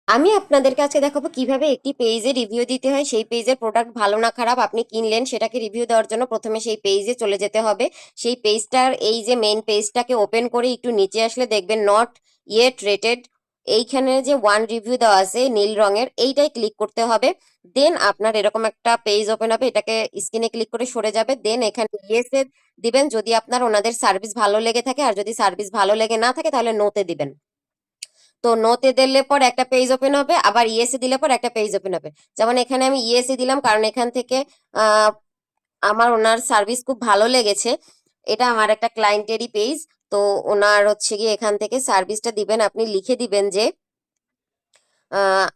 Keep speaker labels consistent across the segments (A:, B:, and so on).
A: আমি আপনাদেরকে আজকে দেখাবো কিভাবে একটি পেজে রিভিউ দিতে হয়। সেই পেজের প্রোডাক্ট ভালো না খারাপ আপনি কিনলেন, সেটাকে রিভিউ দেওয়ার জন্য প্রথমে সেই পেজে চলে যেতে হবে। সেই পেজটার এই যে মেইন পেজটাকে ওপেন করে একটু নিচে আসলে দেখবেন নট ইয়েট রেটেড, এইখানে যে ওয়ান রিভিউ দেওয়া আছে নীল রঙের, এইটাই ক্লিক করতে হবে। দেন আপনার এরকম একটা পেজ ওপেন হবে, এটাকে স্ক্রিনে ক্লিক করে সরে যাবে। দেন এখানে ইয়েস এ দিবেন যদি আপনার ওনাদের সার্ভিস ভালো লেগে থাকে, আর যদি সার্ভিস ভালো লেগে না থাকে তাহলে নোতে দিবেন। তো নোতে দিলে পর একটা পেজ ওপেন হবে, আবার ইএসএ দিলে পর একটা পেজ ওপেন হবে। যেমন এখানে আমি ইএসএ দিলাম কারণ এখান থেকে আহ, আমার ওনার সার্ভিস খুব ভালো লেগেছে। এটা আমার একটা ক্লায়েন্টেরই পেজ। তো ওনার হচ্ছে গিয়ে এখান থেকে সার্ভিসটা দিবেন, আপনি লিখে দিবেন যে আহ,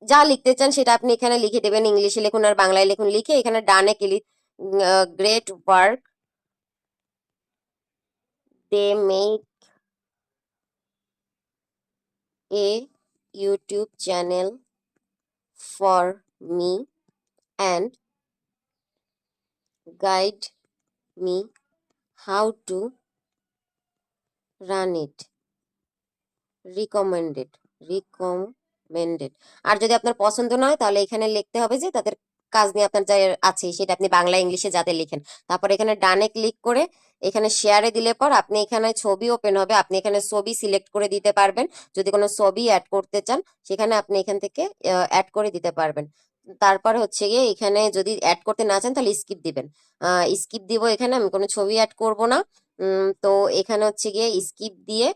A: যা লিখতে চান সেটা আপনি এখানে লিখে দেবেন, ইংলিশে লিখুন আর বাংলায় লিখুন। লিখে এখানে ডানে click, great work they make a YouTube channel for me and guide me how to run it, recommended। আর যদি আপনার পছন্দ না হয় তাহলে এখানে লিখতে হবে যে তাদের কাজ নিয়ে আপনার যা আছে সেটা আপনি বাংলা ইংলিশে যাতে লিখেন। তারপর এখানে ডানে ক্লিক করে এখানে শেয়ারে দিলে পর আপনি এখানে ছবি ওপেন হবে, আপনি এখানে ছবি সিলেক্ট করে দিতে পারবেন। যদি কোনো ছবি অ্যাড করতে চান সেখানে আপনি এখান থেকে অ্যাড করে দিতে পারবেন। তারপর হচ্ছে গিয়ে এখানে যদি অ্যাড করতে না চান তাহলে স্কিপ দিবেন। স্কিপ দিব, এখানে আমি কোনো ছবি অ্যাড করব না। তো এখানে হচ্ছে গিয়ে স্কিপ দিয়ে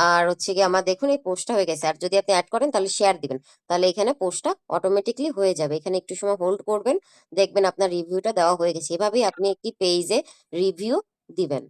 A: আর হচ্ছে গিয়ে আমার দেখুন এই পোস্টটা হয়ে গেছে। আর যদি আপনি অ্যাড করেন তাহলে শেয়ার দিবেন, তাহলে এখানে পোস্টটা অটোমেটিকলি হয়ে যাবে। এখানে একটু সময় হোল্ড করবেন, দেখবেন আপনার রিভিউটা দেওয়া হয়ে গেছে। এভাবেই আপনি একটি পেজে রিভিউ দিবেন।